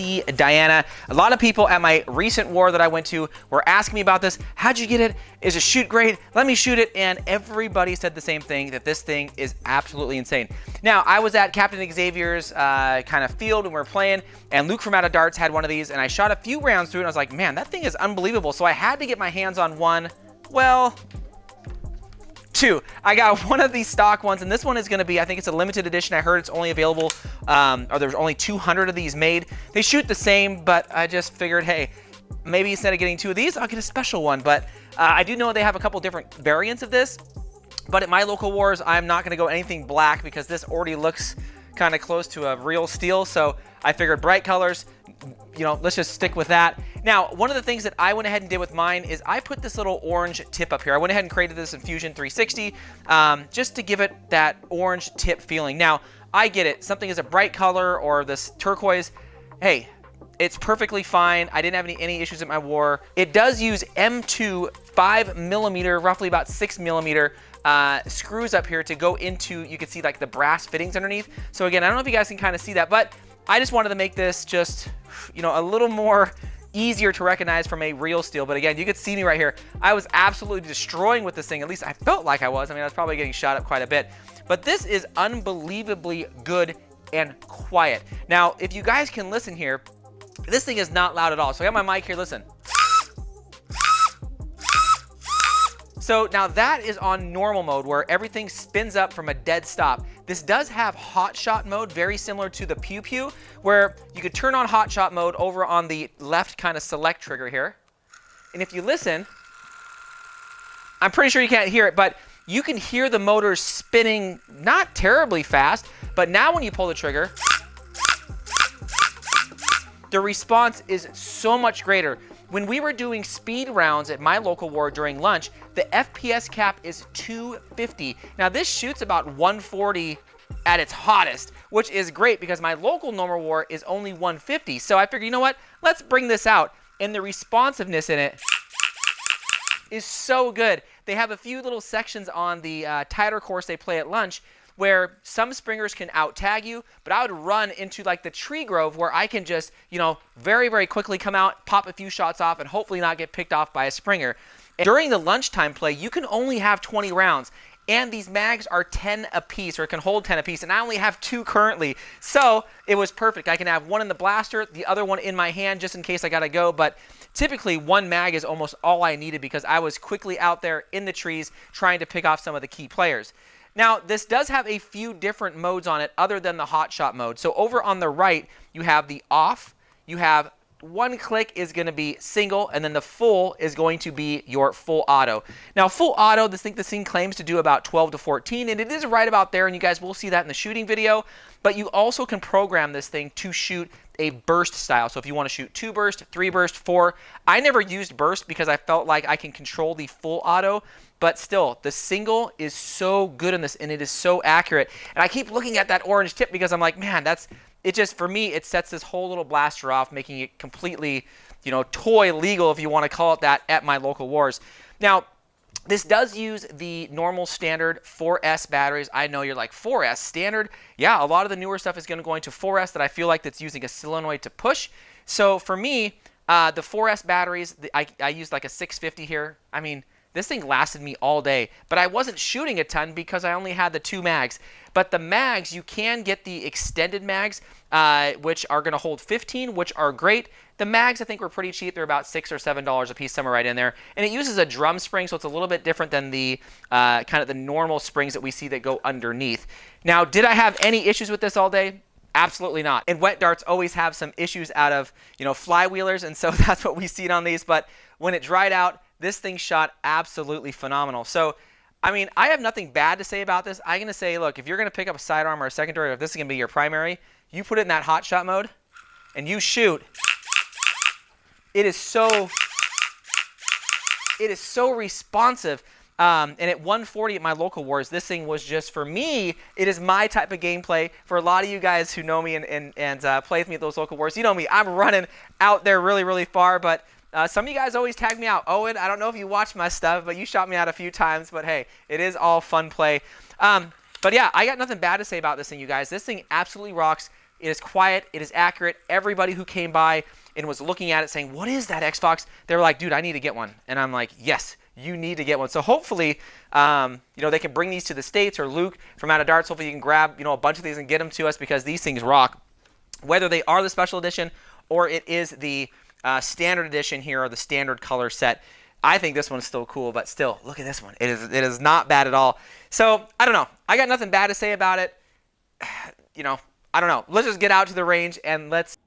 see Diana. A lot of people at my recent war that I went to were asking me about this. How'd you get it? Is it shoot great? Let me shoot it. And everybody said the same thing, that this thing is absolutely insane. Now, I was at Captain Xavier's kind of field when we were playing, and Luke from Out of Darts had one of these, and I shot a few rounds through it, and I was like, man, that thing is unbelievable. So I had to get my hands on one, well, two. I got one of these stock ones, and this one is going to be, I think it's a limited edition. I heard it's only available, or there's only 200 of these made. They shoot the same, but I just figured, hey, maybe instead of getting two of these, I'll get a special one. But I do know they have a couple different variants of this. But at my local wars, I'm not going to go anything black because this already looks kind of close to a real steel. So I figured bright colors, you know, let's just stick with that. Now, one of the things that I went ahead and did with mine is I put this little orange tip up here. I went ahead and created this in Fusion 360 just to give it that orange tip feeling. Now, I get it. Something is a bright color or this turquoise. Hey, it's perfectly fine. I didn't have any issues at my war. It does use M2 5mm, roughly about 6mm screws up here to go into, you can see like the brass fittings underneath. So again, I don't know if you guys can kind of see that, but I just wanted to make this just, you know, a little more easier to recognize from a real steel. But again, you could see me right here. I was absolutely destroying with this thing. At least I felt like I was. I mean, I was probably getting shot up quite a bit. But this is unbelievably good and quiet. Now, if you guys can listen here, this thing is not loud at all. So I got my mic here, listen. So now that is on normal mode where everything spins up from a dead stop. This does have hot shot mode, very similar to the Pew Pew, where you could turn on hot shot mode over on the left kind of select trigger here. And if you listen, I'm pretty sure you can't hear it, but you can hear the motors spinning not terribly fast, but now when you pull the trigger, the response is so much greater. When we were doing speed rounds at my local war during lunch, the FPS cap is 250. Now this shoots about 140 at its hottest, which is great because my local normal war is only 150. So I figured, you know what? Let's bring this out. And the responsiveness in it is so good. They have a few little sections on the tighter course they play at lunch where some springers can out-tag you, but I would run into like the tree grove where I can just, you know, very, very quickly come out, pop a few shots off, and hopefully not get picked off by a springer. And during the lunchtime play, you can only have 20 rounds, and these mags are 10 apiece, or can hold 10 apiece, and I only have 2 currently. So it was perfect. I can have one in the blaster, the other one in my hand just in case I gotta go, but typically one mag is almost all I needed because I was quickly out there in the trees trying to pick off some of the key players. Now, this does have a few different modes on it other than the hot shot mode. So over on the right, you have the off, you have one click is going to be single, and then the full is going to be your full auto. Now, full auto, this thing claims to do about 12 to 14, and it is right about there, and you guys will see that in the shooting video. But you also can program this thing to shoot a burst style. So if you want to shoot 2 burst, 3 burst, 4. I never used burst because I felt like I can control the full auto. But still, the single is so good in this, and it is so accurate. And I keep looking at that orange tip because I'm like, man, it just, for me, it sets this whole little blaster off, making it completely, you know, toy legal, if you want to call it that, at my local wars. Now, this does use the normal standard 4S batteries. I know you're like, 4S standard? Yeah, a lot of the newer stuff is going to go into 4S that I feel like that's using a solenoid to push. So for me, the 4S batteries, I used like a 650 here. I mean, this thing lasted me all day, but I wasn't shooting a ton because I only had the 2 mags. But the mags, you can get the extended mags, which are going to hold 15, which are great. The mags, I think, were pretty cheap. They're about $6 or $7 a piece, somewhere right in there. And it uses a drum spring, so it's a little bit different than the kind of the normal springs that we see that go underneath. Now, did I have any issues with this all day? Absolutely not. And wet darts always have some issues out of, you know, flywheelers, and so that's what we see on these. But when it dried out, this thing shot absolutely phenomenal. So, I mean, I have nothing bad to say about this. I'm going to say, look, if you're going to pick up a sidearm or a secondary, or if this is going to be your primary, you put it in that hot shot mode and you shoot. It is so responsive. And at 140 at my local wars, this thing was just, for me, it is my type of gameplay. For a lot of you guys who know me and play with me at those local wars, you know me, I'm running out there really, really far, but some of you guys always tag me out. Owen, I don't know if you watch my stuff, but you shot me out a few times. But hey, it is all fun play. But yeah, I got nothing bad to say about this thing, you guys. This thing absolutely rocks. It is quiet. It is accurate. Everybody who came by and was looking at it saying, what is that XFox? They were like, dude, I need to get one. And I'm like, yes, you need to get one. So hopefully, they can bring these to the States, or Luke from Out of Darts. Hopefully you can grab, a bunch of these and get them to us, because these things rock. Whether they are the special edition or it is the standard edition here, or the standard color set, I think this one's still cool. But still, look at this one. It is not bad at all. So I don't know. I got nothing bad to say about it. I don't know. Let's just get out to the range and let's